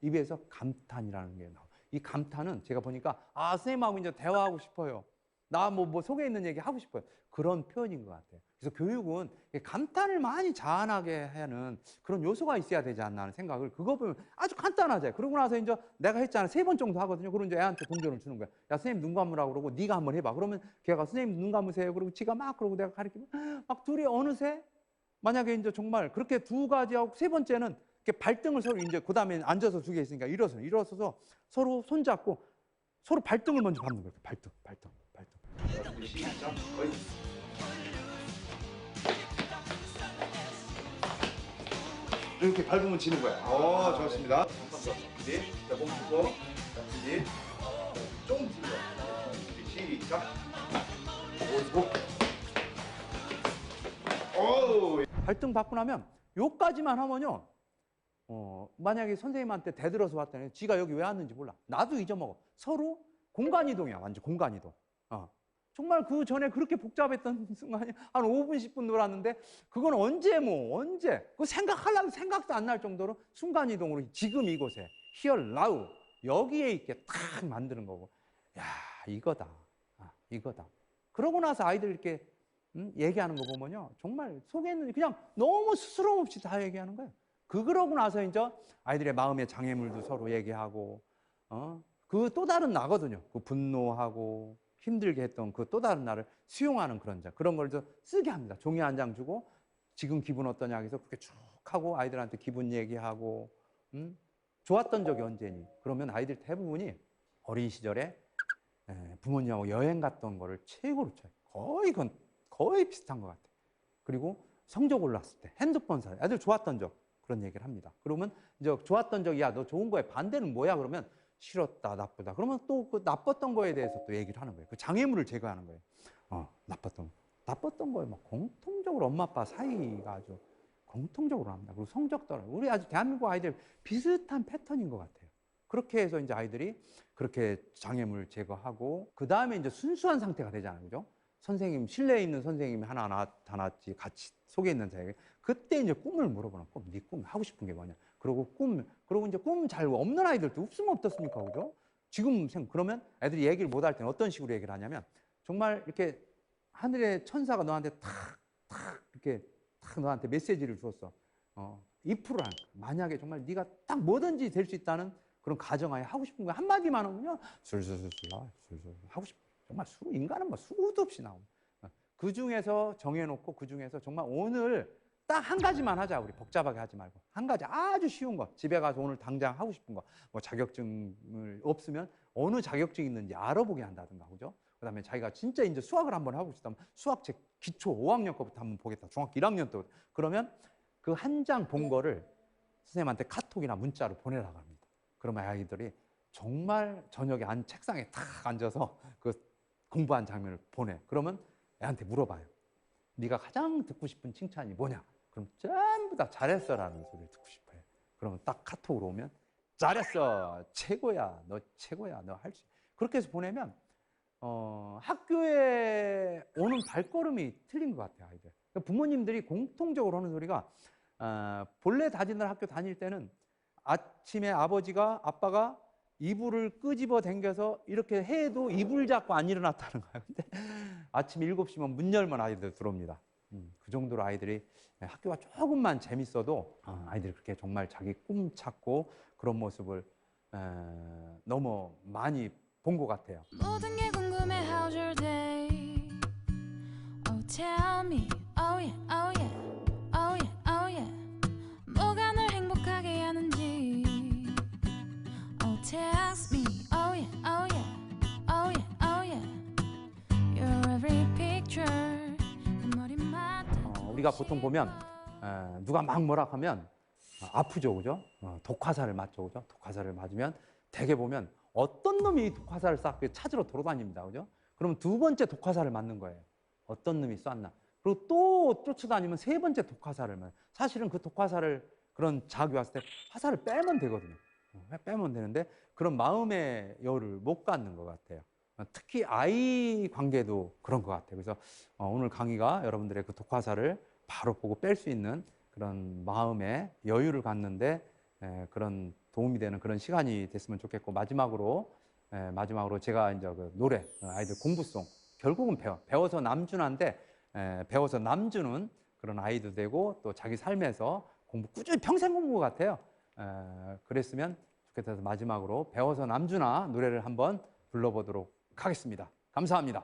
입에서 감탄이라는 게 나와. 이 감탄은 제가 보니까 선생님하고 이제 대화하고 싶어요. 나 뭐 속에 있는 얘기 하고 싶어요. 그런 표현인 것 같아요. 그래서 교육은 감탄을 많이 자아나게 하는 그런 요소가 있어야 되지 않나 하는 생각을 그거 보면 아주 간단하죠. 그러고 나서 이제 내가 했잖아. 3번 정도 하거든요. 그러면 이제 애한테 동전을 주는 거야. 야, 선생님 눈 감으라고 그러고 네가 한번 해봐. 그러면 걔가 선생님 눈 감으세요. 그리고 지가 막 그러고 내가 가르치면 막 둘이 어느새 만약에 이제 정말 그렇게 두 가지하고 세 번째는 이렇게 발등을 서로 이제 그 다음에 앉아서 두 개 있으니까 일어서서 서로 손잡고 서로 발등을 먼저 밟는 거예요. 발등. 시작. 거의. 이렇게 밟으면 지는 거야. 좋습니다. 한 번 더. 자, 몸 풀고. 자, 좀 들어. 시작. 발등 받고 나면 요까지만 하면요. 만약에 선생님한테 대들어서 왔더니 지가 여기 왜 왔는지 몰라. 나도 잊어먹어. 서로 공간 이동이야. 완전 공간 이동. 정말 그 전에 그렇게 복잡했던 순간이 한 5분, 10분 놀았는데 그건 언제 그거 생각하려면 생각도 안 날 정도로 순간 이동으로 지금 이곳에 here, now 여기에 있게 딱 만드는 거고. 야, 이거다. 이거다. 그러고 나서 아이들 이렇게 얘기하는 거 보면요. 정말 속에 있는 그냥 너무 스스럼 없이 다 얘기하는 거예요. 그러고 나서 이제 아이들의 마음의 장애물도 서로 얘기하고 그 또 다른 나거든요. 그 분노하고 힘들게 했던 그 또 다른 나를 수용하는 그런 걸 쓰게 합니다. 종이 한 장 주고 지금 기분 어떠냐 해서 그렇게 쭉 하고 아이들한테 기분 얘기하고 좋았던 적이 언제니? 그러면 아이들 대부분이 어린 시절에 부모님하고 여행 갔던 거를 최고로 쳐요. 거의 비슷한 것 같아요. 그리고 성적 올랐을 때 핸드폰 사 애들 좋았던 적 그런 얘기를 합니다. 그러면 이제 좋았던 적이 야, 너 좋은 거에 반대는 뭐야? 그러면 싫었다, 나쁘다. 그러면 또 그 나빴던 거에 대해서 또 얘기를 하는 거예요. 그 장애물을 제거하는 거예요. 나빴던 거에 막 공통적으로 엄마 아빠 사이가 아주 공통적으로 합니다. 그리고 성적 떨어져. 우리 아주 대한민국 아이들 비슷한 패턴인 것 같아요. 그렇게 해서 이제 아이들이 그렇게 장애물 제거하고 그 다음에 이제 순수한 상태가 되잖아요, 그죠? 선생님 실내에 있는 선생님이 하나 나타났지 같이 속에 있는 사람에게 그때 이제 꿈을 물어보는 꿈, 네 꿈 하고 싶은 게 뭐냐? 그리고 이제 꿈 잘 없는 아이들도 없으면 어떻습니까, 그죠? 지금 그러면 애들이 얘기를 못 할 때는 어떤 식으로 얘기를 하냐면 정말 이렇게 하늘의 천사가 너한테 이렇게 너한테 메시지를 주었어. if를 하는 거야. 만약에 정말 네가 딱 뭐든지 될 수 있다는 그런 가정하에 하고 싶은 거 한마디만 하면요 술술 하고 싶어. 정말 인간은 뭐 수도 없이 나옵니다. 그 중에서 정해놓고 그 중에서 정말 오늘 딱 한 가지만 하자. 우리 복잡하게 하지 말고 한 가지 아주 쉬운 거. 집에 가서 오늘 당장 하고 싶은 거. 뭐 자격증을 없으면 어느 자격증이 있는지 알아보게 한다든가, 그죠? 그다음에 자기가 진짜 이제 수학을 한번 하고 싶다면 수학책 기초 5학년 거부터 한번 보겠다. 중학교 1학년 때 그러면 그 한 장 본 거를 선생님한테 카톡이나 문자로 보내라고 합니다. 그러면 아이들이 정말 저녁에 책상에 탁 앉아서 그 공부한 장면을 보내. 그러면 애한테 물어봐요. 네가 가장 듣고 싶은 칭찬이 뭐냐? 그럼 전부 다 잘했어라는 소리를 듣고 싶어요. 그러면 딱 카톡으로 오면 잘했어, 최고야, 너 최고야, 너 할 수. 그렇게 해서 보내면 학교에 오는 발걸음이 틀린 것 같아요, 아이들. 부모님들이 공통적으로 하는 소리가 본래 다지는 학교 다닐 때는 아침에 아빠가 이불을 끄집어 당겨서 이렇게 해도 이불 잡고 안 일어났다는 거예요. 근데 아침 7시면 문 열면 아이들 들어옵니다. 그 정도로 아이들이 학교가 조금만 재밌어도 아이들이 그렇게 정말 자기 꿈 찾고 그런 모습을 너무 많이 본 것 같아요. 모든 게 궁금해 how's your day Oh tell me oh yeah oh yeah oh yeah oh yeah 뭐가 널 행복하게 하는지 Oh text me oh yeah oh yeah oh yeah oh yeah Your every picture 머리맡에 우리가 보통 보면 누가 막 뭐라 하면 아프죠, 그죠? 독화살을 맞죠, 그죠? 독화살을 맞으면 대개 보면 어떤 놈이 독화살을 쐈고 찾으러 돌아다닙니다, 그죠? 그러면 두 번째 독화살을 맞는 거예요. 어떤 놈이 쐈나? 그리고 또 쫓아다니면 세 번째 독화살을 맞아요. 사실은 그 독화살을 그런 자극이 왔을 때 화살을 빼면 되거든요. 빼면 되는데 그런 마음의 여유를 못 갖는 것 같아요. 특히 아이 관계도 그런 것 같아요. 그래서 오늘 강의가 여러분들의 그 독화살을 바로 보고 뺄 수 있는 그런 마음의 여유를 갖는데 그런 도움이 되는 그런 시간이 됐으면 좋겠고, 마지막으로 제가 이제 그 노래, 아이들 공부송, 결국은 배워서 남준한데 배워서 남주는 그런 아이도 되고 또 자기 삶에서 공부 꾸준히 평생 공부 같아요. 그랬으면 좋겠어서 마지막으로 배워서 남주나 노래를 한번 불러보도록 하겠습니다. 감사합니다.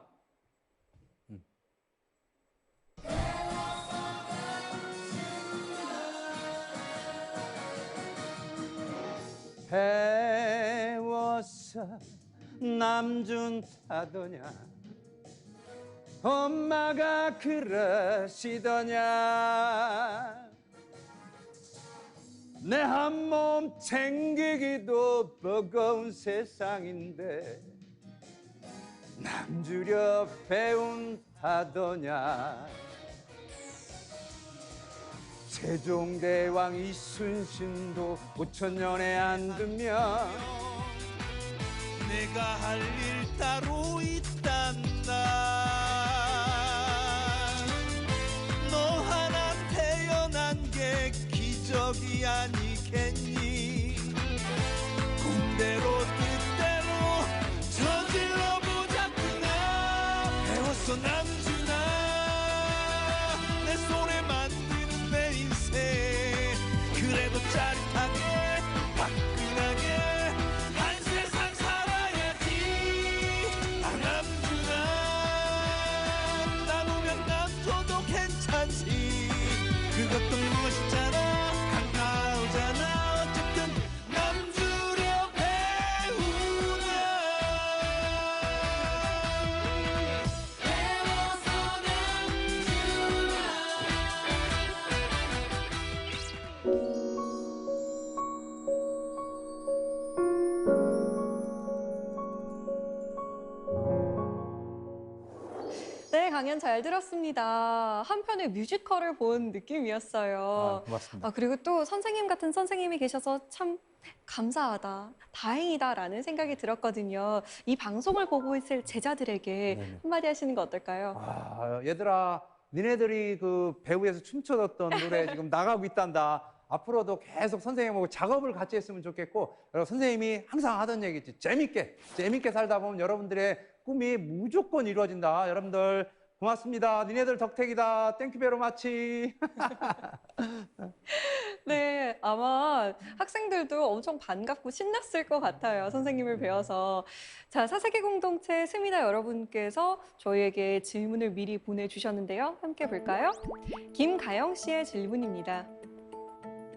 배워서 남준하더냐 엄마가 그러시더냐 내 한 몸 챙기기도 버거운 세상인데 남주려 배운다더냐 세종대왕 이순신도 5천년에 안 두면 내가 할 일 따로 있단다 너 하나 태어난 게 기적이 아니겠니 꿈대로 뜻대로 저질러 보자꾸나 배웠어 남주나 내 손에 만드는 내 인생 그래도 짜릿하게 화끈하게 한 세상 살아야지 아 남주나 남으면 남줘도 괜찮지 그것도 멋있잖아 한가하잖아 어쨌든 남주려 배우나 배워서 남주나 네, 강연 잘 들었습니다. 한편의 뮤지컬을 본 느낌이었어요. 고맙습니다. 그리고 또 선생님 같은 선생님이 계셔서 참 감사하다, 다행이다라는 생각이 들었거든요. 이 방송을 보고 있을 제자들에게 네네. 한마디 하시는 거 어떨까요? 얘들아, 니네들이 그 배우에서 춤춰줬던 노래 지금 나가고 있단다. 앞으로도 계속 선생님하고 작업을 같이 했으면 좋겠고, 여러분 선생님이 항상 하던 얘기 있지. 재밌게 살다 보면 여러분들의 꿈이 무조건 이루어진다. 여러분들 고맙습니다. 니네들 덕택이다. 땡큐 베로 마치. 네, 아마 학생들도 엄청 반갑고 신났을 것 같아요. 선생님을 배워서. 자, 사세계 공동체 스미다 여러분께서 저희에게 질문을 미리 보내주셨는데요. 함께 볼까요? 김가영 씨의 질문입니다.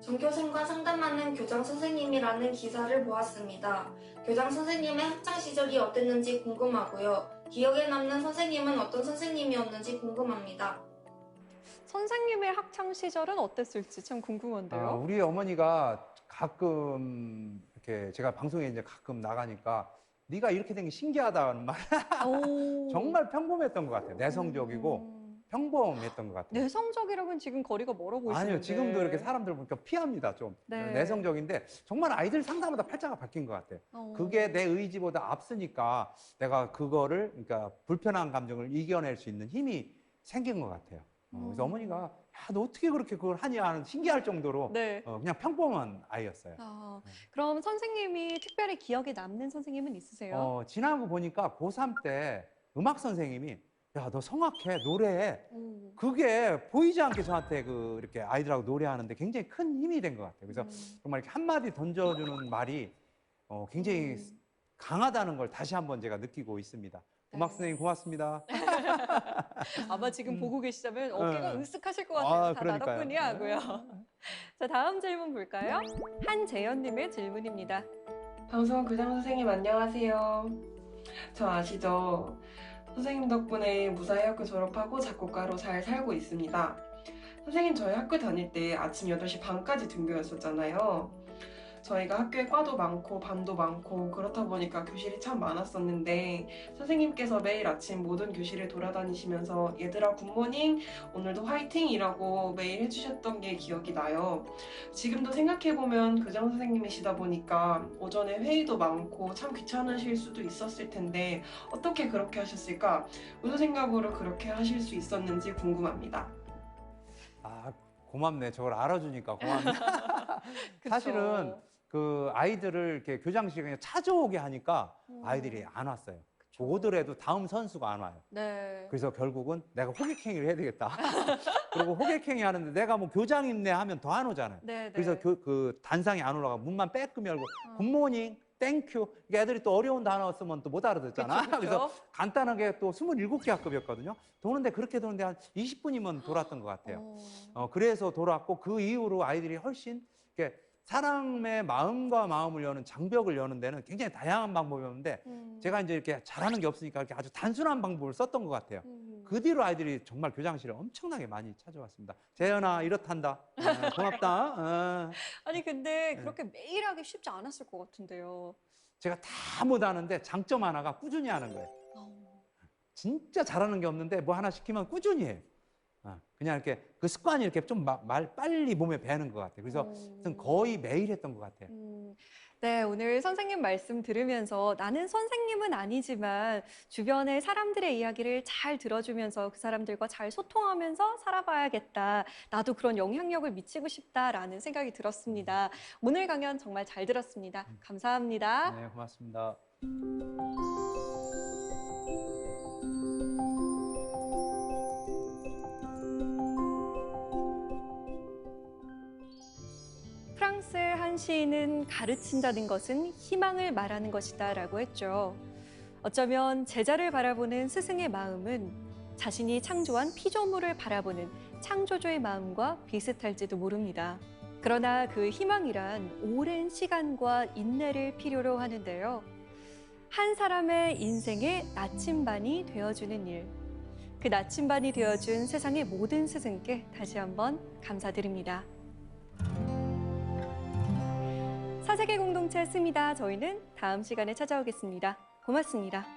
전교생과 상담하는 교장 선생님이라는 기사를 보았습니다. 교장 선생님의 학창 시절이 어땠는지 궁금하고요. 기억에 남는 선생님은 어떤 선생님이었는지 궁금합니다. 선생님의 학창 시절은 어땠을지 참 궁금한데요. 우리 어머니가 가끔 이렇게 제가 방송에 이제 가끔 나가니까 네가 이렇게 된 게 신기하다는 말. 오. 정말 평범했던 것 같아요. 내성적이고 평범했던 것 같아요. 내성적이라고는 지금 거리가 멀어 보이시는데. 아니요, 지금도 이렇게 사람들 보니까 피합니다. 좀 네. 내성적인데 정말 아이들 상담마다 팔자가 바뀐 것 같아요. 그게 내 의지보다 앞서니까 내가 그거를, 그러니까 불편한 감정을 이겨낼 수 있는 힘이 생긴 것 같아요. 그래서 어머니가 야, 너 어떻게 그렇게 그걸 하냐 하는 신기할 정도로 네. 그냥 평범한 아이였어요. 그럼 선생님이 특별히 기억에 남는 선생님은 있으세요? 지난 거 보니까 고3 때 음악 선생님이 야, 너 성악해, 노래해. 그게 보이지 않게 저한테 이렇게 아이들하고 노래하는데 굉장히 큰 힘이 된 것 같아요. 그래서 정말 이렇게 한마디 던져주는 말이 굉장히 강하다는 걸 다시 한번 제가 느끼고 있습니다. 음악 선생님 고맙습니다. 아마 지금 보고 계시다면 어깨가 네. 으쓱하실 것 같아요. 다 그러니까요. 나덕분이 하고요. 자, 다음 질문 볼까요? 한재현님의 질문입니다. 방송 교장 선생님 안녕하세요. 저 아시죠? 선생님 덕분에 무사히 학교 졸업하고 작곡가로 잘 살고 있습니다. 선생님 저희 학교 다닐 때 아침 8시 반까지 등교였었잖아요. 저희가 학교에 과도 많고 반도 많고 그렇다 보니까 교실이 참 많았었는데 선생님께서 매일 아침 모든 교실을 돌아다니시면서 얘들아 굿모닝 오늘도 화이팅이라고 매일 해주셨던 게 기억이 나요. 지금도 생각해보면 교장 선생님이시다 보니까 오전에 회의도 많고 참 귀찮으실 수도 있었을 텐데 어떻게 그렇게 하셨을까? 무슨 생각으로 그렇게 하실 수 있었는지 궁금합니다. 고맙네. 저걸 알아주니까 고맙네. 사실은 그 아이들을 이렇게 교장실에 그냥 찾아오게 하니까 아이들이 안 왔어요. 오더라도 다음 선수가 안 와요. 네. 그래서 결국은 내가 호객행위를 해야 되겠다. 그리고 호객행위 하는데 내가 뭐 교장님네 하면 더 안 오잖아요. 네, 그래서 그 단상에 안 올라가 문만 빼끔 열고 굿모닝, 땡큐. 애들이 또 어려운 단어 쓰면 또 못 알아듣잖아. 그쵸. 그래서 간단하게 또 27개 학급이었거든요. 그렇게 도는데 한 20분이면 돌았던 것 같아요. 그래서 돌았고 그 이후로 아이들이 훨씬 이렇게 사람의 마음과 마음을 여는 장벽을 여는 데는 굉장히 다양한 방법이었는데 제가 이제 이렇게 잘하는 게 없으니까 이렇게 아주 단순한 방법을 썼던 것 같아요. 그 뒤로 아이들이 정말 교장실에 엄청나게 많이 찾아왔습니다. 재현아 이렇단다. 고맙다. 아니 근데 그렇게 매일 하기 쉽지 않았을 것 같은데요. 제가 다 못하는데 장점 하나가 꾸준히 하는 거예요. 진짜 잘하는 게 없는데 뭐 하나 시키면 꾸준히 해요. 그냥 이렇게 그 습관이 이렇게 좀 빨리 몸에 배는 것 같아요. 그래서 거의 매일 했던 것 같아요. 네, 오늘 선생님 말씀 들으면서 나는 선생님은 아니지만 주변의 사람들의 이야기를 잘 들어주면서 그 사람들과 잘 소통하면서 살아봐야겠다. 나도 그런 영향력을 미치고 싶다라는 생각이 들었습니다. 오늘 강연 정말 잘 들었습니다. 감사합니다. 네, 고맙습니다. 프랑스의 한 시인은 가르친다는 것은 희망을 말하는 것이다 라고 했죠. 어쩌면 제자를 바라보는 스승의 마음은 자신이 창조한 피조물을 바라보는 창조주의 마음과 비슷할지도 모릅니다. 그러나 그 희망이란 오랜 시간과 인내를 필요로 하는데요. 한 사람의 인생의 나침반이 되어주는 일. 그 나침반이 되어준 세상의 모든 스승께 다시 한번 감사드립니다. 사세계 공동체 스미다. 저희는 다음 시간에 찾아오겠습니다. 고맙습니다.